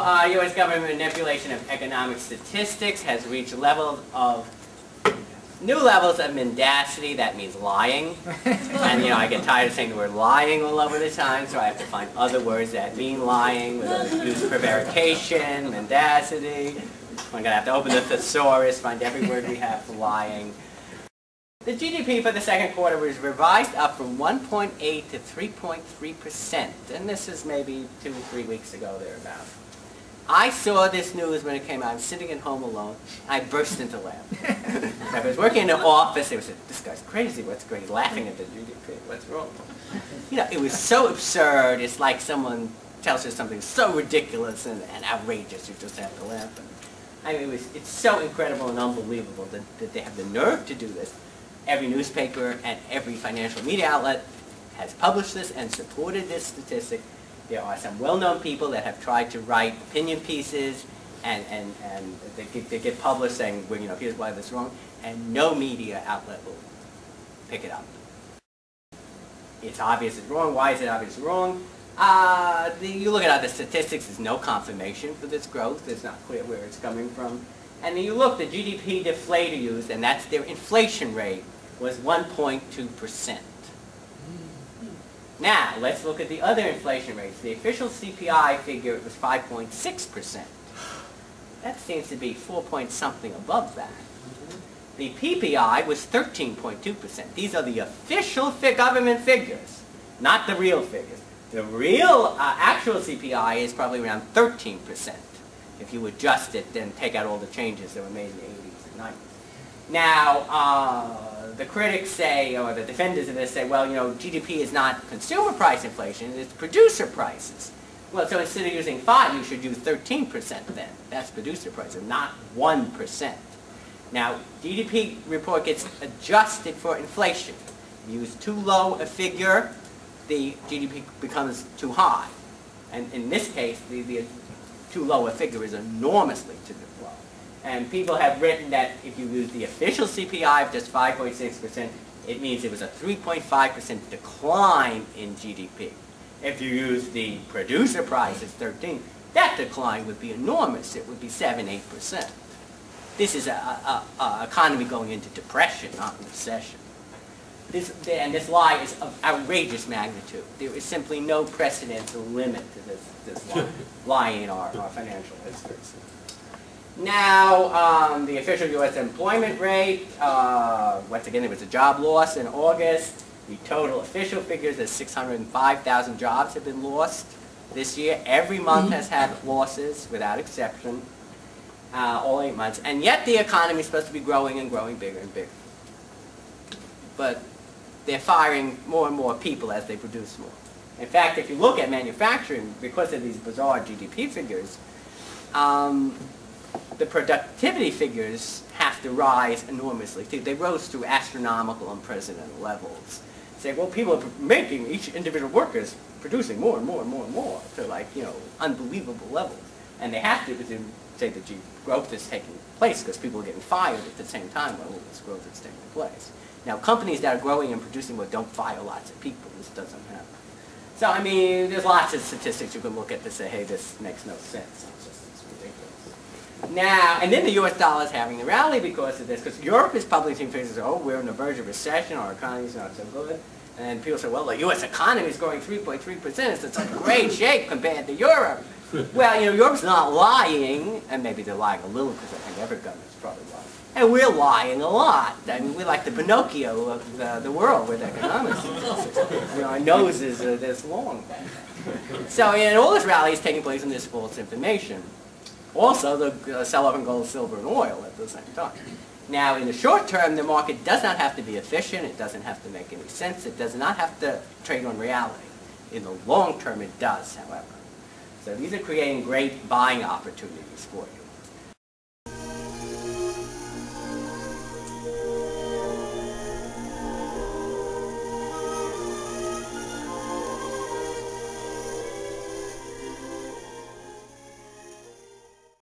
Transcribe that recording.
U.S. government manipulation of economic statistics has reached new levels of mendacity. That means lying. And I get tired of saying the word lying all over the time, so I have to find other words that mean lying, used prevarication, mendacity. I'm going to have to open the thesaurus, find every word we have for lying. The GDP for the second quarter was revised up from 1.8 to 3.3%, and this is maybe 2 or 3 weeks ago, thereabouts. I saw this news when it came out. I was sitting at home alone. I burst into laughter. I was working in the office. They said, "This guy's crazy. What's crazy? He's laughing at the GDP. What's wrong?" It was so absurd. It's like someone tells you something so ridiculous and outrageous. You just have to laugh. I mean, it's so incredible and unbelievable that they have the nerve to do this. Every newspaper and every financial media outlet has published this and supported this statistic. There are some well-known people that have tried to write opinion pieces and they get published saying, well, here's why this is wrong, and no media outlet will pick it up. It's obvious it's wrong. Why is it obvious it's wrong? You look at the statistics, there's no confirmation for this growth. It's not clear where it's coming from. And then you look, the GDP deflator used, and that's their inflation rate, was 1.2%. Now, let's look at the other inflation rates. The official CPI figure was 5.6%. That seems to be 4 point something above that. The PPI was 13.2%. These are the official government figures, not the real figures. The real actual CPI is probably around 13%. If you adjust it, then take out all the changes that were made in the 80s and 90s. Now, the critics say, or the defenders of this say, well, GDP is not consumer price inflation, it's producer prices. Well, so instead of using 5, you should use 13% then. That's producer prices, not 1%. Now, GDP report gets adjusted for inflation. If you use too low a figure, the GDP becomes too high. And in this case, the too low a figure is enormously too low. And people have written that if you use the official CPI of just 5.6%, it means it was a 3.5% decline in GDP. If you use the producer price as 13, that decline would be enormous. It would be 7-8%. This is an economy going into depression, not recession. This lie is of outrageous magnitude. There is simply no precedent to limit to this lie in our financial history. Now, the official U.S. employment rate, once again, there was a job loss in August. The total official figures is 605,000 jobs have been lost this year. Every month has had losses, without exception, all 8 months. And yet the economy is supposed to be growing and growing bigger and bigger. But they're firing more and more people as they produce more. In fact, if you look at manufacturing, because of these bizarre GDP figures, the productivity figures have to rise enormously. They rose to astronomical, unprecedented levels. Say, well, people are making, each individual worker is producing more and more and more and more to unbelievable levels. And they have to say that growth is taking place because people are getting fired at the same time while all this growth is taking place. Now, companies that are growing and producing well don't fire lots of people. This doesn't happen. So, I mean, there's lots of statistics you can look at to say, hey, this makes no sense. It's ridiculous. Now, and then the U.S. dollar is having a rally because of this, because Europe is publishing figures, oh, we're on the verge of recession, our economy is not so good. And people say, well, the U.S. economy is growing 3.3%, it's in great shape compared to Europe. Well, Europe's not lying, and maybe they're lying a little because I think every government's probably lying. And we're lying a lot. I mean, we're like the Pinocchio of the world with economics. Our noses are this long. So, and all this rally is taking place in this false information. Also, the sell-off in gold, silver, and oil at the same time. Now, in the short term, the market does not have to be efficient. It doesn't have to make any sense. It does not have to trade on reality. In the long term, it does, however. So these are creating great buying opportunities for you.